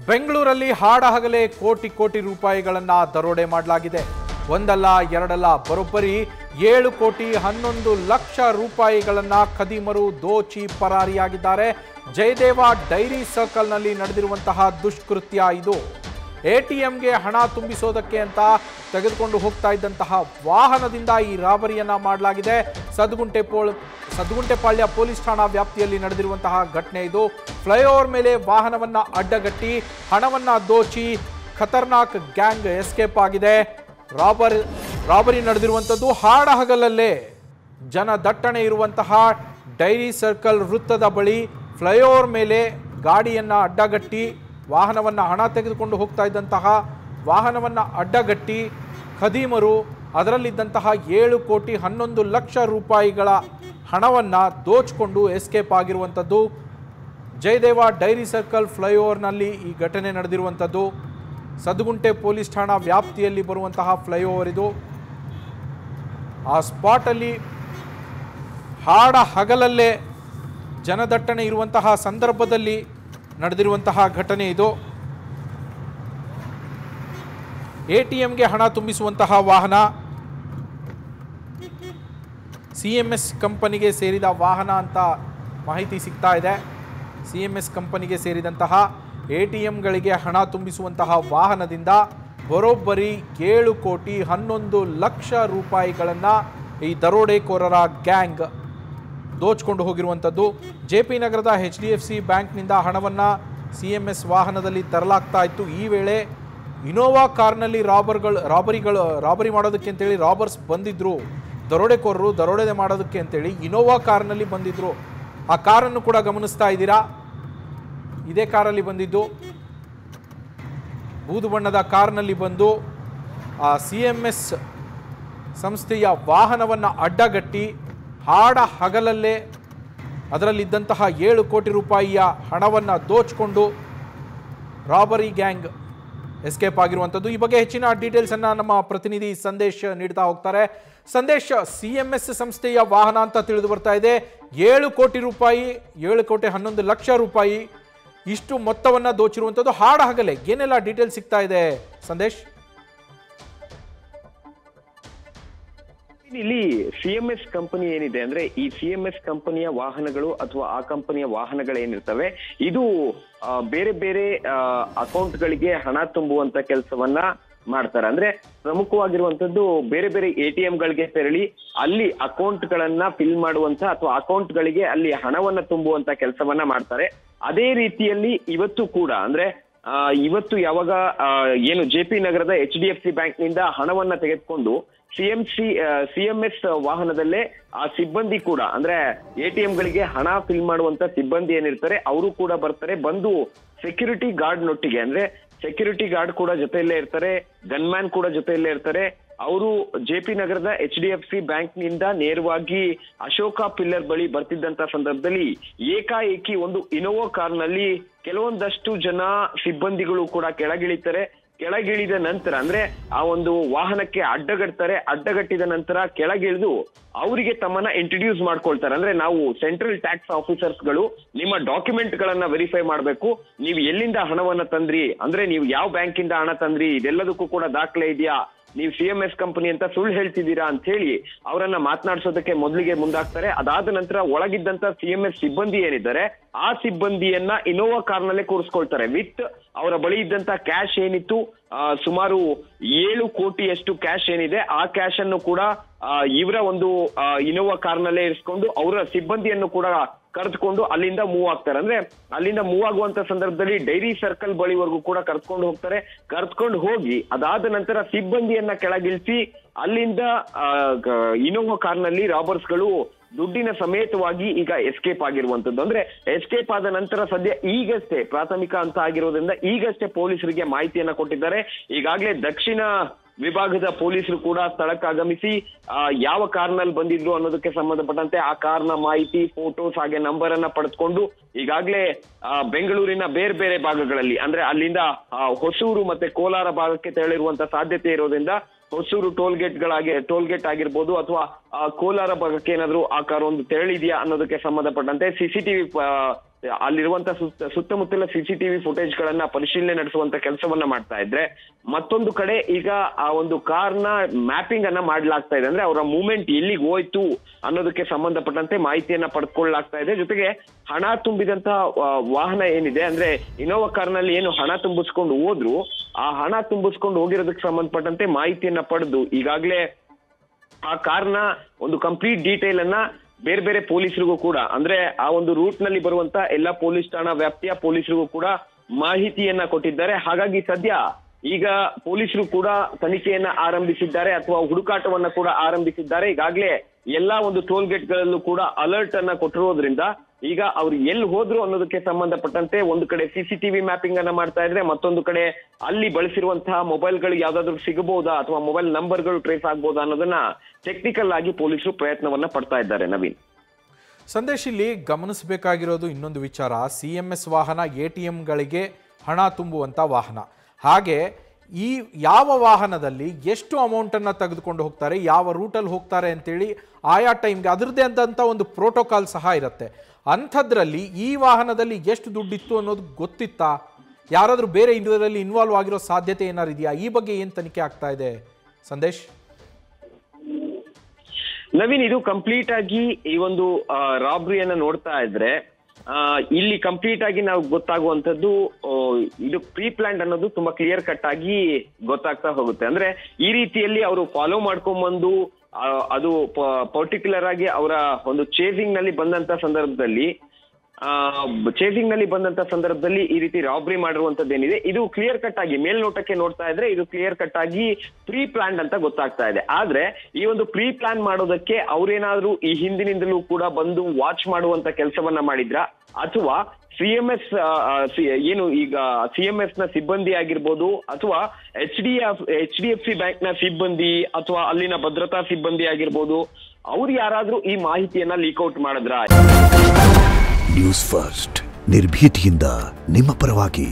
ಬೆಂಗಳೂರಲ್ಲಿ ಹಾಡಹಗಲೇ ಕೋಟಿ ಕೋಟಿ ರೂಪಾಯಿಗಳನ್ನ ದರೋಡೆ ಮಾಡಲಾಗಿದೆ. ಒಂದಲ್ಲ ಎರಡಲ್ಲ ಬರೋಬ್ಬರಿ 7 ಕೋಟಿ 11 ಲಕ್ಷ ರೂಪಾಯಿಗಳನ್ನ ಖದೀಮರು ದೋಚಿ ಪರಾರಿಯಾಗಿದ್ದಾರೆ. ಜಯದೇವ ಡೈರಿ ಸರ್ಕಲ್ನಲ್ಲಿ ನಡೆದಿರುವಂತಹ ದುಷ್ಕೃತ್ಯ ಇದು. ಎಟಿಎಂಗೆ ಹಣ ತುಂಬಿಸೋದಕ್ಕೆ ಅಂತ ತೆಗೆದುಕೊಂಡು ಹೋಗ್ತಾ ಇದ್ದಂತಹ ವಾಹನದಿಂದ ಈ ರಾಬರಿಯನ್ನ ಮಾಡಲಾಗಿದೆ. ಸದ್ಗುಂಟೆಪಾಳ್ಯ ಪೊಲೀಸ್ ಠಾಣಾ ವ್ಯಾಪ್ತಿಯಲ್ಲಿ ನಡೆದಿರುವಂತಹ ಘಟನೆ ಇದು. ಫ್ಲೈಓವರ್ ಮೇಲೆ ವಾಹನವನ್ನ ಅಡ್ಡಗಟ್ಟಿ ಹಣವನ್ನ ದೋಚಿ ಖತರ್ನಾಕ್ ಗ್ಯಾಂಗ್ ಎಸ್ಕೇಪ್ ಆಗಿದೆ. ರಾಬರಿ ನಡೆದಿರುವಂಥದ್ದು ಹಾಡಹಗಲಲ್ಲೇ ಜನದಟ್ಟಣೆ ಇರುವಂತಹ ಡೈರಿ ಸರ್ಕಲ್ ವೃತ್ತದ ಬಳಿ ಫ್ಲೈಓವರ್ ಮೇಲೆ ಗಾಡಿಯನ್ನ ಅಡ್ಡಗಟ್ಟಿ ವಾಹನವನ್ನು ಹಣ ತೆಗೆದುಕೊಂಡು ಹೋಗ್ತಾ ಇದ್ದಂತಹ ವಾಹನವನ್ನು ಅಡ್ಡಗಟ್ಟಿ ಖದೀಮರು ಅದರಲ್ಲಿದ್ದಂತಹ 7 ಕೋಟಿ 11 ಲಕ್ಷ ರೂಪಾಯಿಗಳ ಹಣವನ್ನು ದೋಚಿಕೊಂಡು ಎಸ್ಕೇಪ್ ಆಗಿರುವಂಥದ್ದು. ಜಯದೇವ ಡೈರಿ ಸರ್ಕಲ್ ಫ್ಲೈಓವರ್ನಲ್ಲಿ ಈ ಘಟನೆ ನಡೆದಿರುವಂಥದ್ದು. ಸದ್ಗುಂಟೆ ಪೊಲೀಸ್ ಠಾಣಾ ವ್ಯಾಪ್ತಿಯಲ್ಲಿ ಬರುವಂತಹ ಫ್ಲೈಓವರ್ ಇದು. ಆ ಸ್ಪಾಟಲ್ಲಿ ಹಗಲಲ್ಲೇ ಜನದಟ್ಟಣೆ ಇರುವಂತಹ ಸಂದರ್ಭದಲ್ಲಿ ನಡೆದಿರುವಂತಹ ಘಟನೆ ಇದು. ಎಟಿಎಂಗೆ ಹಣ ತುಂಬಿಸುವಂತಹ ವಾಹನ ಸಿಎಂಎಸ್ ಕಂಪನಿಗೆ ಸೇರಿದ ವಾಹನ ಅಂತ ಮಾಹಿತಿ ಸಿಗ್ತಾ ಇದೆ. ಸಿಎಂಎಸ್ ಕಂಪನಿಗೆ ಸೇರಿದಂತಹ ಎಟಿಎಂಗಳಿಗೆ ಹಣ ತುಂಬಿಸುವಂತಹ ವಾಹನದಿಂದ ಬರೋಬ್ಬರಿ 7 ಕೋಟಿ 11 ಲಕ್ಷ ರೂಪಾಯಿಗಳನ್ನು ಈ ದರೋಡೆಕೋರರ ಗ್ಯಾಂಗ್ ದೋಚಿಕೊಂಡು ಹೋಗಿರುವಂಥದ್ದು. ಜೆಪಿ ನಗರದ HDFC ಬ್ಯಾಂಕ್ನಿಂದ ಹಣವನ್ನು ಸಿಎಂಎಸ್ ವಾಹನದಲ್ಲಿ ತರಲಾಗ್ತಾ ಇತ್ತು. ಈ ವೇಳೆ ಇನೋವಾ ಕಾರ್ನಲ್ಲಿ ರಾಬರಿ ಮಾಡೋದಕ್ಕೆ ಅಂತೇಳಿ ರಾಬರ್ಸ್ ಬಂದಿದ್ರು. ದರೋಡೆಕೋರರು ದರೋಡೆ ಮಾಡೋದಕ್ಕೆ ಅಂತೇಳಿ ಇನೋವಾ ಕಾರ್ನಲ್ಲಿ ಬಂದಿದ್ರು. ಆ ಕಾರನ್ನು ಕೂಡ ಗಮನಿಸ್ತಾ ಇದ್ದೀರಾ. ಇದೇ ಕಾರಲ್ಲಿ ಬಂದಿದ್ದು, ಬೂದು ಬಣ್ಣದ ಕಾರ್ನಲ್ಲಿ ಬಂದು ಆ ಸಿಎಂಎಸ್ ಸಂಸ್ಥೆಯ ವಾಹನವನ್ನು ಅಡ್ಡಗಟ್ಟಿ ಹಗಲಲ್ಲೇ ಅದರಲ್ಲಿದ್ದಂತಹ 7 ಕೋಟಿ ರೂಪಾಯಿಯ ಹಣವನ್ನು ದೋಚಿಕೊಂಡು ರಾಬರಿ ಗ್ಯಾಂಗ್ ಎಸ್ಕೇಪ್ ಆಗಿರುವಂಥದ್ದು. ಈ ಬಗ್ಗೆ ಹೆಚ್ಚಿನ ಡೀಟೇಲ್ಸನ್ನು ನಮ್ಮ ಪ್ರತಿನಿಧಿ ಸಂದೇಶ್ ನೀಡ್ತಾ ಹೋಗ್ತಾರೆ. ಸಂದೇಶ್, ಸಿಎಂಎಸ್ ಸಂಸ್ಥೆಯ ವಾಹನ ಅಂತ ತಿಳಿದು ಬರ್ತಾ ಇದೆ. 7 ಕೋಟಿ ರೂಪಾಯಿ 7 ಕೋಟಿ 11 ಲಕ್ಷ ರೂಪಾಯಿ ಇಷ್ಟು ಮೊತ್ತವನ್ನು ದೋಚಿರುವಂಥದ್ದು ಹಗಲೇ. ಏನೆಲ್ಲ ಡೀಟೇಲ್ ಸಿಗ್ತಾ ಇದೆ ಸಂದೇಶ್? ಇಲ್ಲಿ ಸಿಎಂಎಸ್ ಕಂಪನಿ ಏನಿದೆ ಅಂದ್ರೆ ಈ ಸಿಎಂಎಸ್ ಕಂಪನಿಯ ವಾಹನಗಳು ಅಥವಾ ಆ ಕಂಪನಿಯ ವಾಹನಗಳೇನಿರ್ತವೆ ಇದು ಬೇರೆ ಬೇರೆ ಅಕೌಂಟ್ಗಳಿಗೆ ಹಣ ತುಂಬುವಂತ ಕೆಲಸವನ್ನ ಮಾಡ್ತಾರೆ. ಅಂದ್ರೆ ಪ್ರಮುಖವಾಗಿರುವಂತದ್ದು ಬೇರೆ ಬೇರೆ ಎಟಿಎಂಗಳಿಗೆ ತೆರಳಿ ಅಲ್ಲಿ ಅಕೌಂಟ್ಗಳನ್ನ ಫಿಲ್ ಮಾಡುವಂತ ಅಥವಾ ಅಕೌಂಟ್ಗಳಿಗೆ ಅಲ್ಲಿ ಹಣವನ್ನ ತುಂಬುವಂತ ಕೆಲಸವನ್ನ ಮಾಡ್ತಾರೆ. ಅದೇ ರೀತಿಯಲ್ಲಿ ಇವತ್ತು ಕೂಡ ಅಂದ್ರೆ ಇವತ್ತು ಯಾವಾಗ ಏನು ಜೆಪಿ ನಗರದ HDFC ಬ್ಯಾಂಕ್ನಿಂದ ಹಣವನ್ನ ತೆಗೆದುಕೊಂಡು ಸಿಎಂಎಸ್ ವಾಹನದಲ್ಲೇ ಆ ಸಿಬ್ಬಂದಿ ಕೂಡ ಅಂದ್ರೆ ಎಟಿಎಂಗಳಿಗೆ ಹಣ ಫಿಲ್ ಮಾಡುವಂತ ಸಿಬ್ಬಂದಿ ಏನಿರ್ತಾರೆ ಅವರು ಕೂಡ ಬರ್ತಾರೆ. ಬಂದು ಸೆಕ್ಯೂರಿಟಿ ಗಾರ್ಡ್ ನೊಟ್ಟಿಗೆ ಅಂದ್ರೆ ಸೆಕ್ಯೂರಿಟಿ ಗಾರ್ಡ್ ಕೂಡ ಜೊತೆಯಲ್ಲೇ ಇರ್ತಾರೆ, ಗನ್ಮ್ಯಾನ್ ಕೂಡ ಜೊತೆಯಲ್ಲೇ ಇರ್ತಾರೆ. ಅವರು ಜೆಪಿ ನಗರದ HDFC ಬ್ಯಾಂಕ್ನಿಂದ ನೇರವಾಗಿ ಅಶೋಕ ಪಿಲ್ಲರ್ ಬಳಿ ಬರ್ತಿದ್ದಂತ ಸಂದರ್ಭದಲ್ಲಿ ಏಕಾಏಕಿ ಒಂದು ಇನೋವಾ ಕಾರ್ನಲ್ಲಿ ಕೆಲವೊಂದಷ್ಟು ಜನ ಸಿಬ್ಬಂದಿಗಳು ಕೂಡ ಕೆಳಗಿಳಿತಾರೆ. ಕೆಳಗಿಳಿದ ನಂತರ ಅಂದ್ರೆ ಆ ಒಂದು ವಾಹನಕ್ಕೆ ಅಡ್ಡಗಟ್ಟಿದ ನಂತರ ಕೆಳಗಿಳಿದು ಅವರಿಗೆ ತಮ್ಮನ್ನ ಇಂಟ್ರೊಡ್ಯೂಸ್ ಮಾಡ್ಕೊಳ್ತಾರೆ. ಅಂದ್ರೆ ನಾವು ಸೆಂಟ್ರಲ್ ಟ್ಯಾಕ್ಸ್ ಆಫೀಸರ್ಸ್ಗಳು ನಿಮ್ಮ ಡಾಕ್ಯುಮೆಂಟ್ ಗಳನ್ನ ವೆರಿಫೈ ಮಾಡ್ಬೇಕು. ನೀವು ಎಲ್ಲಿಂದ ಹಣವನ್ನ ತಂದ್ರಿ, ಅಂದ್ರೆ ನೀವು ಯಾವ ಬ್ಯಾಂಕಿಂದ ಹಣ ತಂದ್ರಿ, ಇದೆಲ್ಲದಕ್ಕೂ ಕೂಡ ದಾಖಲೆ ಇದೆಯಾ, ನೀವು ಸಿಎಂಎಸ್ ಕಂಪನಿ ಅಂತ ಸುಳ್ಳು ಹೇಳ್ತಿದ್ದೀರಾ ಅಂತ ಹೇಳಿ ಅವರನ್ನ ಮಾತನಾಡಿಸೋದಕ್ಕೆ ಮೊದಲಿಗೆ ಮುಂದಾಗ್ತಾರೆ. ಅದಾದ ನಂತರ ಒಳಗಿದ್ದಂತ ಸಿಎಂಎಸ್ ಸಿಬ್ಬಂದಿ ಏನಿದ್ದಾರೆ ಆ ಸಿಬ್ಬಂದಿಯನ್ನ ಇನೋವಾ ಕಾರ್ನಲ್ಲೇ ಕೂರಿಸ್ಕೊಳ್ತಾರೆ. ವಿತ್ ಅವರ ಬಳಿ ಇದ್ದಂತ ಕ್ಯಾಶ್ ಏನಿತ್ತು ಸುಮಾರು 7 ಕೋಟಿಯಷ್ಟು ಕ್ಯಾಶ್ ಏನಿದೆ ಆ ಕ್ಯಾಶ್ ಅನ್ನು ಕೂಡ ಇವರ ಒಂದು ಇನೋವಾ ಕಾರ್ನಲ್ಲೇ ಇರಿಸ್ಕೊಂಡು ಅವರ ಸಿಬ್ಬಂದಿಯನ್ನು ಕೂಡ ಕರೆದುಕೊಂಡು ಅಲ್ಲಿಂದ ಮೂವ್ ಆಗ್ತಾರೆ. ಅಂದ್ರೆ ಅಲ್ಲಿಂದ ಮೂವ್ ಆಗುವಂತ ಸಂದರ್ಭದಲ್ಲಿ ಡೈರಿ ಸರ್ಕಲ್ ಬಳಿವರೆಗೂ ಕೂಡ ಕರೆದುಕೊಂಡು ಹೋಗಿ ಅದಾದ ನಂತರ ಸಿಬ್ಬಂದಿಯನ್ನ ಕೆಳಗಿಳಿಸಿ ಅಲ್ಲಿಂದ ಇನೋವಾ ಕಾರ್ನಲ್ಲಿ ರಾಬರ್ಸ್ಗಳು ದುಡ್ಡಿನ ಸಮೇತವಾಗಿ ಈಗ ಎಸ್ಕೇಪ್ ಆಗಿರುವಂತದ್ದು. ಅಂದ್ರೆ ಎಸ್ಕೇಪ್ ಆದ ನಂತರ ಸದ್ಯ ಈಗಷ್ಟೇ ಪ್ರಾಥಮಿಕ ಅಂತ ಆಗಿರೋದ್ರಿಂದ ಈಗಷ್ಟೇ ಪೊಲೀಸರಿಗೆ ಮಾಹಿತಿಯನ್ನ ಕೊಟ್ಟಿದ್ದಾರೆ. ಈಗಾಗಲೇ ದಕ್ಷಿಣ ವಿಭಾಗದ ಪೊಲೀಸರು ಕೂಡ ಸ್ಥಳಕ್ಕೆ ಆಗಮಿಸಿ ಯಾವ ಕಾರ್ನಲ್ಲಿ ಬಂದಿದ್ರು ಅನ್ನೋದಕ್ಕೆ ಸಂಬಂಧಪಟ್ಟಂತೆ ಆ ಕಾರ್ನ ಮಾಹಿತಿ, ಫೋಟೋಸ್ ಹಾಗೆ ನಂಬರ್ ಅನ್ನ ಪಡೆದುಕೊಂಡು ಈಗಾಗಲೇ ಬೆಂಗಳೂರಿನ ಬೇರೆ ಬೇರೆ ಭಾಗಗಳಲ್ಲಿ ಅಂದ್ರೆ ಅಲ್ಲಿಂದ ಹೊಸೂರು ಮತ್ತೆ ಕೋಲಾರ ಭಾಗಕ್ಕೆ ತೆರಳಿರುವಂತ ಸಾಧ್ಯತೆ ಇರೋದ್ರಿಂದ ಹೊಸೂರು ಟೋಲ್ಗೇಟ್ ಆಗಿರ್ಬೋದು ಅಥವಾ ಕೋಲಾರ ಭಾಗಕ್ಕೆ ಏನಾದ್ರು ಆ ಕಾರ್ ಒಂದು ತೆರಳಿದೆಯಾ ಅನ್ನೋದಕ್ಕೆ ಸಂಬಂಧಪಟ್ಟಂತೆ ಸಿಸಿಟಿವಿ ಅಲ್ಲಿರುವಂತಹ ಸುತ್ತಮುತ್ತಲ ಸಿಸಿಟಿವಿ ಫುಟೇಜ್ ಗಳನ್ನ ಪರಿಶೀಲನೆ ನಡೆಸುವಂತ ಕೆಲಸವನ್ನ ಮಾಡ್ತಾ ಇದ್ರೆ, ಮತ್ತೊಂದು ಕಡೆ ಈಗ ಆ ಒಂದು ಕಾರ್ನ ಮ್ಯಾಪಿಂಗ್ ಅನ್ನ ಮಾಡ್ಲಾಗ್ತಾ ಇದೆ. ಅಂದ್ರೆ ಅವರ ಮೂವ್ಮೆಂಟ್ ಎಲ್ಲಿಗೆ ಹೋಯ್ತು ಅನ್ನೋದಕ್ಕೆ ಸಂಬಂಧಪಟ್ಟಂತೆ ಮಾಹಿತಿಯನ್ನ ಪಡೆದುಕೊಳ್ಳಲಾಗ್ತಾ ಇದೆ. ಜೊತೆಗೆ ಹಣ ತುಂಬಿದಂತಹ ವಾಹನ ಏನಿದೆ, ಅಂದ್ರೆ ಇನೋವಾ ಕಾರ್ನಲ್ಲಿ ಏನು ಹಣ ತುಂಬಿಸ್ಕೊಂಡು ಹೋದ್ರು, ಆ ಹಣ ತುಂಬಿಸ್ಕೊಂಡು ಹೋಗಿರೋದಕ್ಕೆ ಸಂಬಂಧಪಟ್ಟಂತೆ ಮಾಹಿತಿಯನ್ನ ಪಡೆದು ಈಗಾಗಲೇ ಆ ಕಾರ್ನ ಒಂದು ಕಂಪ್ಲೀಟ್ ಡೀಟೇಲ್ ಅನ್ನ ಬೇರೆ ಬೇರೆ ಪೊಲೀಸರಿಗೂ ಕೂಡ, ಅಂದ್ರೆ ಆ ಒಂದು ರೂಟ್ ನಲ್ಲಿ ಬರುವಂತ ಎಲ್ಲಾ ಪೊಲೀಸ್ ಠಾಣಾ ವ್ಯಾಪ್ತಿಯ ಪೊಲೀಸರಿಗೂ ಕೂಡ ಮಾಹಿತಿಯನ್ನ ಕೊಟ್ಟಿದ್ದಾರೆ. ಹಾಗಾಗಿ ಸದ್ಯ ಈಗ ಪೊಲೀಸರು ಕೂಡ ತನಿಖೆಯನ್ನ ಆರಂಭಿಸಿದ್ದಾರೆ ಅಥವಾ ಹುಡುಕಾಟವನ್ನ ಕೂಡ ಆರಂಭಿಸಿದ್ದಾರೆ. ಈಗಾಗಲೇ ಎಲ್ಲಾ ಒಂದು ಟೋಲ್ ಗೇಟ್ ಗಳಲ್ಲೂ ಕೂಡ ಅಲರ್ಟ್ ಅನ್ನ ಕೊಟ್ಟಿರೋದ್ರಿಂದ ಈಗ ಅವ್ರು ಎಲ್ಲಿ ಹೋದ್ರು ಅನ್ನೋದಕ್ಕೆ ಸಂಬಂಧಪಟ್ಟಂತೆ ಒಂದು ಕಡೆ ಸಿಸಿಟಿವಿ ಮ್ಯಾಪಿಂಗ್ ಅನ್ನ ಮಾಡ್ತಾ ಇದ್ರೆ, ಮತ್ತೊಂದು ಕಡೆ ಅಲ್ಲಿ ಬಳಸಿರುವಂತಹ ಮೊಬೈಲ್ಗಳು ಯಾವ್ದಾದ್ರು ಸಿಗಬಹುದಾ ಅಥವಾ ಮೊಬೈಲ್ ನಂಬರ್ಗಳು ಟ್ರೇಸ್ ಆಗ್ಬೋದಾ ಅನ್ನೋದನ್ನ ಟೆಕ್ನಿಕಲ್ ಆಗಿ ಪೊಲೀಸರು ಪ್ರಯತ್ನವನ್ನ ಪಡ್ತಾ ಇದ್ದಾರೆ. ನವೀನ್, ಸಂದೇಶ್, ಇಲ್ಲಿ ಗಮನಿಸಬೇಕಾಗಿರೋದು ಇನ್ನೊಂದು ವಿಚಾರ. CMS ವಾಹನ ATMಗಳಿಗೆ ಹಣ ತುಂಬುವಂಥ ವಾಹನ. ಹಾಗೆ ಈ ಯಾವ ವಾಹನದಲ್ಲಿ ಎಷ್ಟು ಅಮೌಂಟನ್ನು ತೆಗೆದುಕೊಂಡು ಹೋಗ್ತಾರೆ, ಯಾವ ರೂಟಲ್ಲಿ ಹೋಗ್ತಾರೆ ಅಂತೇಳಿ ಆಯಾ ಟೈಮ್ಗೆ ಅದರದ್ದೇ ಆದಂಥ ಒಂದು ಪ್ರೋಟೋಕಾಲ್ ಸಹ ಇರುತ್ತೆ. ಅಂಥದ್ರಲ್ಲಿ ಈ ವಾಹನದಲ್ಲಿ ಎಷ್ಟು ದುಡ್ಡಿತ್ತು ಅನ್ನೋದು ಗೊತ್ತಿತ್ತಾ? ಯಾರಾದರೂ ಬೇರೆ ಇದರಲ್ಲಿ ಇನ್ವಾಲ್ವ್ ಆಗಿರೋ ಸಾಧ್ಯತೆ ಏನಾರು ಇದೆಯಾ? ಈ ಬಗ್ಗೆ ಏನು ತನಿಖೆ ಆಗ್ತಾ ಇದೆ ಸಂದೇಶ್? ನವೀನ್, ಇದು ಕಂಪ್ಲೀಟ್ ಆಗಿ ಈ ಒಂದು ರಾಬ್ರಿಯನ್ನ ನೋಡ್ತಾ ಇದ್ರೆ ಇಲ್ಲಿ ಕಂಪ್ಲೀಟ್ ಆಗಿ ನಾವು ಗೊತ್ತಾಗುವಂತದ್ದು ಇದು ಪ್ರೀ ಪ್ಲಾನ್ಡ್ ಅನ್ನೋದು ತುಂಬಾ ಕ್ಲಿಯರ್ ಕಟ್ ಆಗಿ ಗೊತ್ತಾಗ್ತಾ ಹೋಗುತ್ತೆ. ಅಂದ್ರೆ ಈ ರೀತಿಯಲ್ಲಿ ಅವರು ಫಾಲೋ ಮಾಡ್ಕೊಂಡ್ಬಂದು ಅದು ಪರ್ಟಿಕ್ಯುಲರ್ ಆಗಿ ಅವರ ಒಂದು ಚೇಸಿಂಗ್ ನಲ್ಲಿ ಬಂದಂತ ಸಂದರ್ಭದಲ್ಲಿ ಈ ರೀತಿ ರಾಬ್ರಿ ಮಾಡಿರುವಂತದ್ದೇನಿದೆ, ಇದು ಕ್ಲಿಯರ್ ಕಟ್ ಆಗಿ ಮೇಲ್ನೋಟಕ್ಕೆ ನೋಡ್ತಾ ಇದ್ರೆ ಇದು ಕ್ಲಿಯರ್ ಕಟ್ ಆಗಿ ಪ್ರೀ ಪ್ಲಾನ್ಡ್ ಅಂತ ಗೊತ್ತಾಗ್ತಾ ಇದೆ. ಆದ್ರೆ ಈ ಒಂದು ಪ್ರೀ ಪ್ಲಾನ್ ಮಾಡೋದಕ್ಕೆ ಅವ್ರೇನಾದ್ರೂ ಈ ಹಿಂದಿನಿಂದಲೂ ಕೂಡ ಬಂದು ವಾಚ್ ಮಾಡುವಂತ ಕೆಲಸವನ್ನ ಮಾಡಿದ್ರ, ಅಥವಾ CMS ಏನು ಈಗ CMS ನ ಸಿಬ್ಬಂದಿ ಆಗಿರ್ಬೋದು, ಅಥವಾ HDFC ಬ್ಯಾಂಕ್ ನ ಸಿಬ್ಬಂದಿ ಅಥವಾ ಅಲ್ಲಿನ ಭದ್ರತಾ ಸಿಬ್ಬಂದಿ ಆಗಿರ್ಬೋದು, ಅವ್ರು ಯಾರಾದ್ರೂ ಈ ಮಾಹಿತಿಯನ್ನ ಲೀಕ್ಔಟ್ ಮಾಡಿದ್ರ? ನ್ಯೂಸ್ ಫಸ್ಟ್, ನಿರ್ಭೀತಿಯಿಂದ ನಿಮ್ಮ ಪರವಾಗಿ.